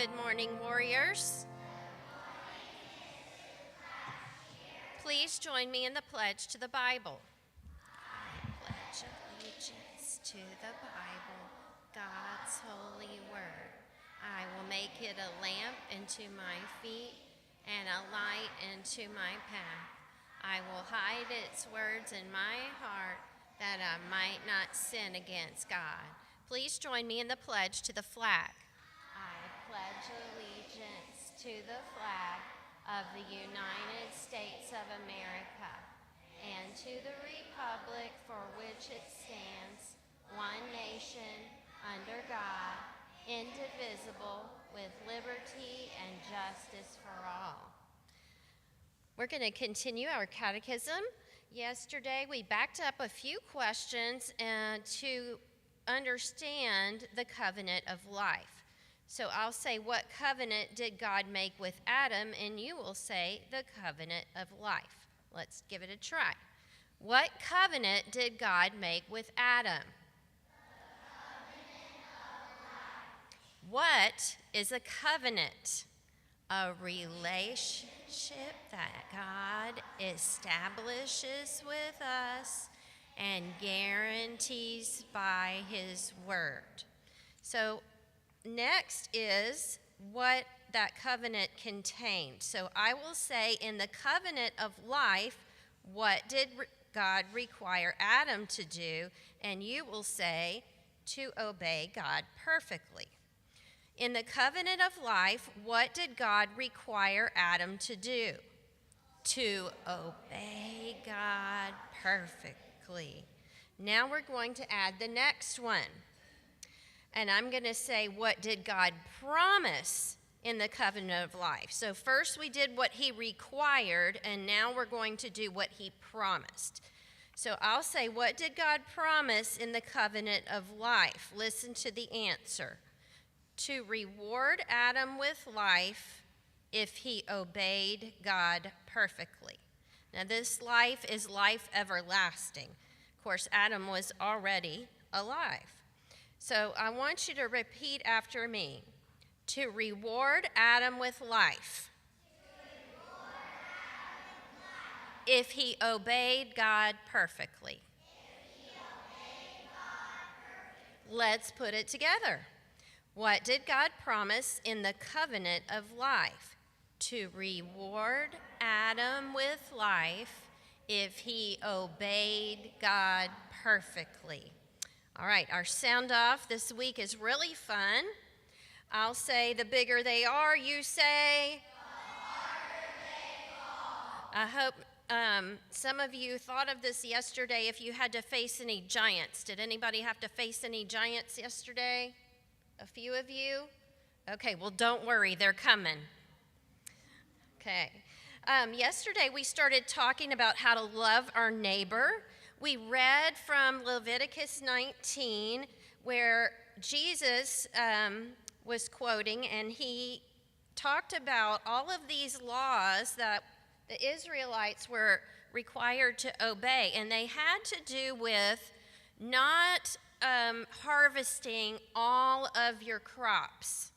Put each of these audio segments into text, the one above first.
Good morning, warriors. Please join me in the pledge to the Bible. I pledge allegiance to the Bible, God's holy word. I will make it a lamp unto my feet and a light unto my path. I will hide its words in my heart that I might not sin against God. Please join me in the pledge to the flag. I pledge allegiance to the flag of the United States of America and to the republic for which it stands, one nation, under God, indivisible, with liberty and justice for all. We're going to continue our catechism. Yesterday, we backed up a few questions to understand the covenant of life. So I'll say, what covenant did God make with Adam? And you will say, the covenant of life. Let's give it a try. What covenant did God make with Adam? What is a covenant? A relationship that God establishes with us and guarantees by his word. So next is what that covenant contained. So I will say, in the covenant of life, what did God require Adam to do? And you will say, to obey God perfectly. In the covenant of life, what did God require Adam to do? To obey God perfectly. Now we're going to add the next one. And I'm going to say, what did God promise in the covenant of life? So first we did what he required, and now we're going to do what he promised. So I'll say, what did God promise in the covenant of life? Listen to the answer. To reward Adam with life if he obeyed God perfectly. Now this life is life everlasting. Of course, Adam was already alive. So I want you to repeat after me. To reward Adam with life. If he obeyed God perfectly. Let's put it together. What did God promise in the covenant of life? To reward Adam with life if he obeyed God perfectly. All right, our sound off this week is really fun. I'll say, the bigger they are, you say, the harder they fall. I hope some of you thought of this yesterday if you had to face any giants. Did anybody have to face any giants yesterday? A few of you? Okay, well, don't worry, they're coming. Okay. Yesterday, we started talking about how to love our neighbor. We read from Leviticus 19, where Jesus was quoting, and he talked about all of these laws that the Israelites were required to obey, and they had to do with not harvesting all of your crops.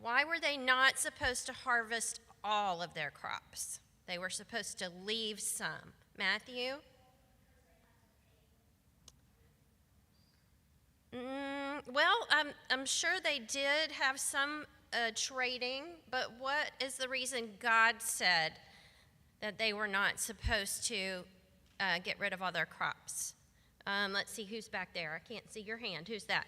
Why were they not supposed to harvest all of their crops? They were supposed to leave some. Matthew? Well, I'm sure they did have some trading, but what is the reason God said that they were not supposed to get rid of all their crops? Let's see who's back there. I can't see your hand. Who's that?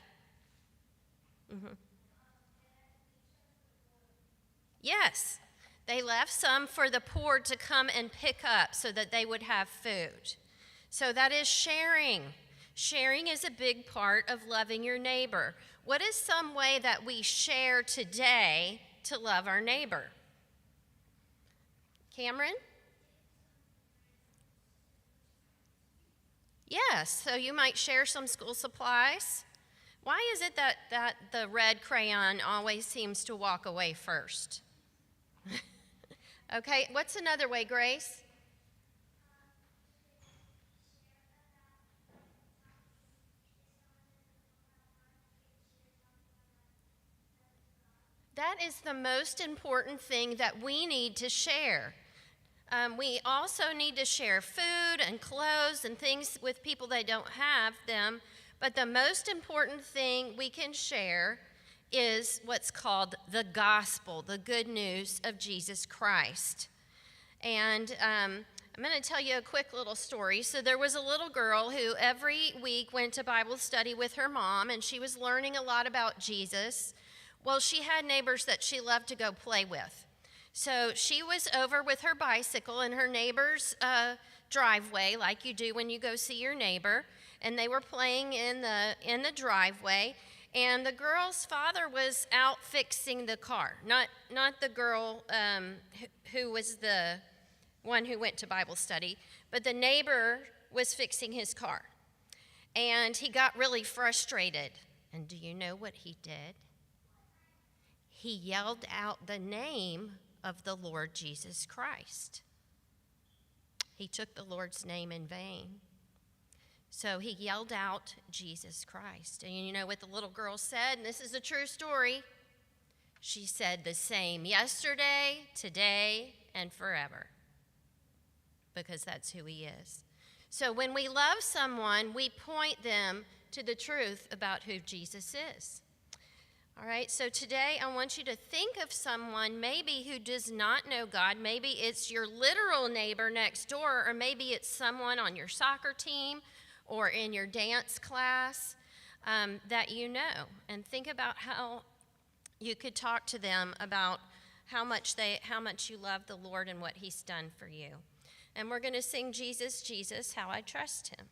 Yes, they left some for the poor to come and pick up so that they would have food. So that is sharing. Sharing is a big part of loving your neighbor. What is some way that we share today to love our neighbor? Cameron? Yes, so you might share some school supplies. Why is it that the red crayon always seems to walk away first? Okay, what's another way, Grace? That is the most important thing that we need to share. We also need to share food and clothes and things with people that don't have them. But the most important thing we can share is what's called the gospel, the good news of Jesus Christ. And I'm going to tell you a quick little story. So there was a little girl who every week went to Bible study with her mom, and she was learning a lot about Jesus. Well, she had neighbors that she loved to go play with. So she was over with her bicycle in her neighbor's driveway, like you do when you go see your neighbor, and they were playing in the driveway. And the girl's father was out fixing the car, not the girl who was the one who went to Bible study, but the neighbor was fixing his car. And he got really frustrated. And do you know what he did? He yelled out the name of the Lord Jesus Christ. He took the Lord's name in vain. So he yelled out Jesus Christ. And you know what the little girl said? And this is a true story. She said, the same yesterday, today, and forever. Because that's who he is. So when we love someone, we point them to the truth about who Jesus is. All right, so today I want you to think of someone maybe who does not know God. Maybe it's your literal neighbor next door, or maybe it's someone on your soccer team or in your dance class that you know. And think about how you could talk to them about how much you love the Lord and what he's done for you. And we're going to sing Jesus, Jesus, How I Trust Him.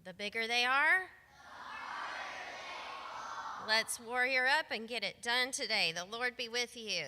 The bigger they are, let's warrior up and get it done today. The Lord be with you.